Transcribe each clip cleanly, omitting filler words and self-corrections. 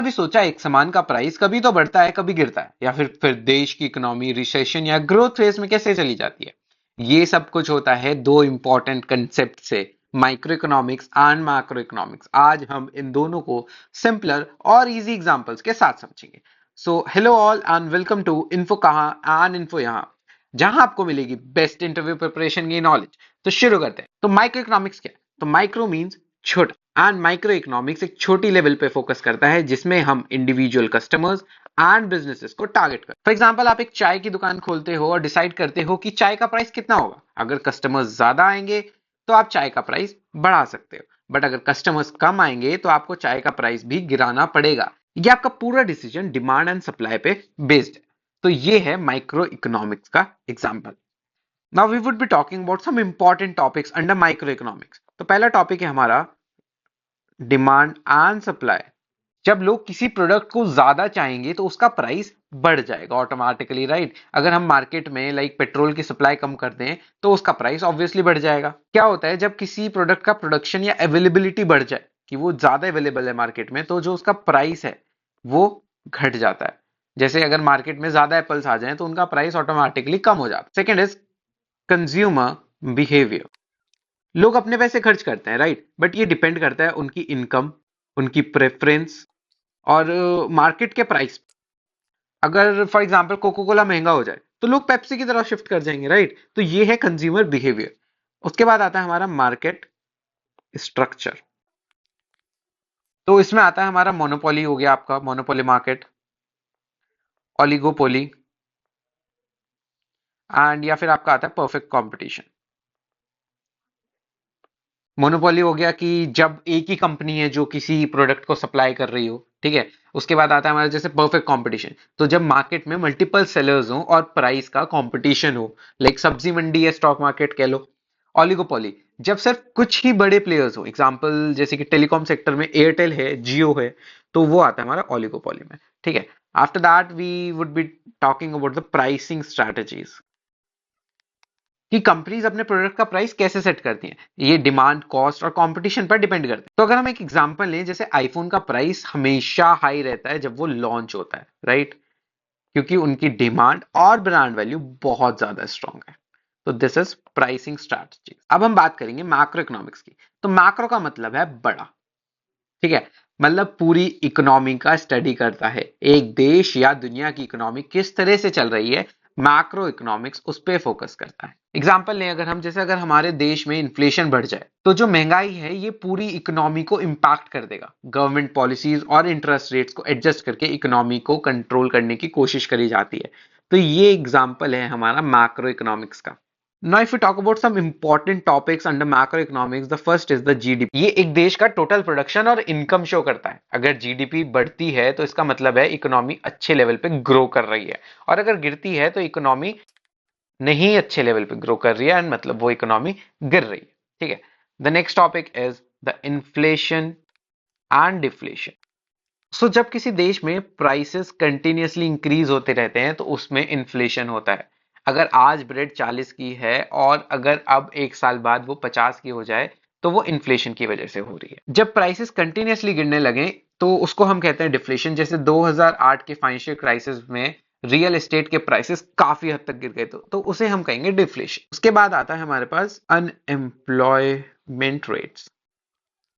कभी सोचा एक सामान का प्राइस कभी तो बढ़ता है कभी गिरता है, या फिर देश की इकोनॉमी रिसेशन या ग्रोथ फेज में कैसे चली जाती है? ये सब कुछ होता है दो इंपॉर्टेंट कंसेप्ट से, micro economics and macro economics. आज हम इन दोनों को सिंपलर और इजी एग्जांपल्स के साथ समझेंगे। So hello all and welcome to info कहाँ एंड इन्फो यहाँ, जहां आपको मिलेगी बेस्ट इंटरव्यू प्रिपरेशन की नॉलेज। तो शुरू करते हैं। तो माइक्रो इकोनॉमिक्स क्या है? तो माइक्रो मींस छोटा, एंड माइक्रो इकोनॉमिक्स एक छोटी लेवल पे फोकस करता है जिसमें हम इंडिविजुअल कस्टमर्स एंड बिजनेसेस को टारगेट कर। फॉर एग्जांपल, आप एक चाय की दुकान खोलते हो और डिसाइड करते हो कि चाय का प्राइस कितना होगा। अगर कस्टमर्स ज्यादा आएंगे तो आप चाय का प्राइस बढ़ा सकते हो, बट अगर कस्टमर्स कम आएंगे तो आपको चाय का प्राइस भी गिराना पड़ेगा। ये आपका पूरा डिसीजन डिमांड एंड सप्लाई पे बेस्ड है। तो ये है माइक्रो इकोनॉमिक्स का example. Now we would be talking about some important topics under micro economics. तो पहला टॉपिक है हमारा डिमांड एंड सप्लाई। जब लोग किसी प्रोडक्ट को ज्यादा चाहेंगे तो उसका प्राइस बढ़ जाएगा ऑटोमेटिकली, राइट? अगर हम मार्केट में लाइक पेट्रोल की सप्लाई कम कर दें तो उसका प्राइस ऑब्वियसली बढ़ जाएगा। क्या होता है जब किसी प्रोडक्ट का प्रोडक्शन या अवेलेबिलिटी बढ़ जाए, कि वो ज्यादा अवेलेबल है मार्केट में, तो जो उसका प्राइस है वो घट जाता है। जैसे अगर मार्केट में ज्यादा एप्पल्स आ जाएं तो उनका प्राइस ऑटोमेटिकली कम हो जाता है। Second is consumer behaviour. लोग अपने पैसे खर्च करते हैं, राइट? बट ये डिपेंड करता है उनकी इनकम, उनकी प्रेफरेंस और मार्केट के प्राइस। अगर फॉर एग्जांपल कोको कोला महंगा हो जाए तो लोग पेप्सी की तरफ शिफ्ट कर जाएंगे, राइट? तो ये है कंज्यूमर बिहेवियर। उसके बाद आता है हमारा मार्केट स्ट्रक्चर। तो इसमें आता है हमारा मोनोपोली, हो गया आपका मोनोपोली मार्केट, ओलिगोपोली, एंड या फिर आपका आता है परफेक्ट कंपटीशन। मोनोपोली हो गया कि जब एक ही कंपनी है जो किसी प्रोडक्ट को सप्लाई कर रही हो, ठीक है। उसके बाद आता है हमारा जैसे परफेक्ट कंपटीशन, तो जब मार्केट में मल्टीपल सेलर्स हो और प्राइस का कंपटीशन हो, लाइक सब्जी मंडी या स्टॉक मार्केट कह लो। ऑलिगोपोली, जब सिर्फ कुछ ही बड़े प्लेयर्स हो, एग्जांपल जैसे कि टेलीकॉम सेक्टर में एयरटेल है, जियो है, तो वो आता है हमारा ऑलिगोपोली में, ठीक है। After that we would be talking about the pricing strategies, कि कंपनीज अपने प्रोडक्ट का प्राइस कैसे सेट करती हैं। ये डिमांड, कॉस्ट और कंपटीशन पर डिपेंड करते हैं। तो अगर हम एक एग्जांपल लें, जैसे आईफोन का प्राइस हमेशा हाई रहता है जब वो लॉन्च होता है, राइट? क्योंकि उनकी डिमांड और ब्रांड वैल्यू बहुत ज्यादा स्ट्रांग है। तो दिस इज प्राइसिंग स्ट्रैटेजी। अब हम बात करेंगे मैक्रो इकोनॉमिक्स की। तो मैक्रो का मतलब है बड़ा, ठीक है। मतलब पूरी इकोनॉमी का स्टडी करता है, एक देश या दुनिया की इकोनॉमी किस तरह से चल रही है, मैक्रो इकोनॉमिक्स उस पे फोकस करता है। एग्जांपल लें, अगर हम जैसे अगर हमारे देश में इन्फ्लेशन बढ़ जाए तो जो महंगाई है ये पूरी इकोनॉमी को इम्पैक्ट कर देगा। गवर्नमेंट पॉलिसीज और इंटरेस्ट रेट्स को एडजस्ट करके इकोनॉमी को कंट्रोल करने की कोशिश करी जाती है। तो ये एग्जांपल है हमारा मैक्रो इकोनॉमिक्स का। Now, if we talk about some important topics under macroeconomics, the first is the GDP. ये एक देश का टोटल प्रोडक्शन और इनकम शो करता है। अगर जीडीपी बढ़ती है तो इसका मतलब है इकोनॉमी अच्छे लेवल पे ग्रो कर रही है, और अगर गिरती है तो इकोनॉमी नहीं अच्छे लेवल पे ग्रो कर रही है, एंड मतलब वो इकोनॉमी गिर रही है, ठीक है। The next topic is the inflation and deflation. So जब किसी देश में प्राइसेस कंटिन्यूअसली इंक्रीज होते रहते हैं तो उसमें इन्फ्लेशन होता है। अगर आज ब्रेड 40 की है और अगर अब एक साल बाद वो 50 की हो जाए तो वो इन्फ्लेशन की वजह से हो रही है। जब प्राइसेस कंटिन्यूअसली गिरने लगे तो उसको हम कहते हैं डिफ्लेशन। जैसे 2008 के फाइनेंशियल क्राइसिस में रियल एस्टेट के प्राइसेस काफी हद तक गिर गए, तो उसे हम कहेंगे डिफ्लेशन। उसके बाद आता है हमारे पास अनएम्प्लॉयमेंट रेट्स।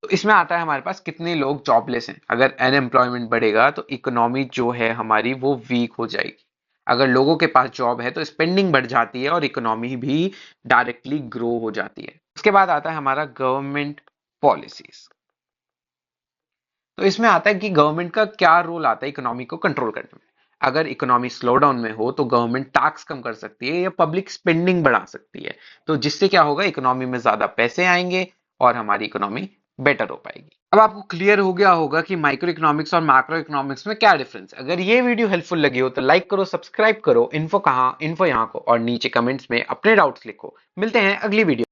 तो इसमें आता है हमारे पास कितने लोग जॉबलेस हैं। अगर अनएम्प्लॉयमेंट बढ़ेगा तो इकोनॉमी जो है हमारी वो वीक हो जाएगी। अगर लोगों के पास जॉब है तो स्पेंडिंग बढ़ जाती है और इकोनॉमी भी डायरेक्टली ग्रो हो जाती है। उसके बाद आता है हमारा गवर्नमेंट पॉलिसीज। तो इसमें आता है कि गवर्नमेंट का क्या रोल आता है इकोनॉमी को कंट्रोल करने में। अगर इकोनॉमी स्लो डाउन में हो तो गवर्नमेंट टैक्स कम कर सकती है या पब्लिक स्पेंडिंग बढ़ा सकती है। तो जिससे क्या होगा, इकोनॉमी में ज्यादा पैसे आएंगे और हमारी इकोनॉमी बेटर हो पाएगी। अब आपको क्लियर हो गया होगा कि माइक्रो इकोनॉमिक्स और मैक्रो इकोनॉमिक्स में क्या डिफरेंस है। अगर ये वीडियो हेल्पफुल लगी हो तो लाइक करो, सब्सक्राइब करो इन्फो कहाँ इन्फो यहाँ को, और नीचे कमेंट्स में अपने डाउट्स लिखो। मिलते हैं अगली वीडियो।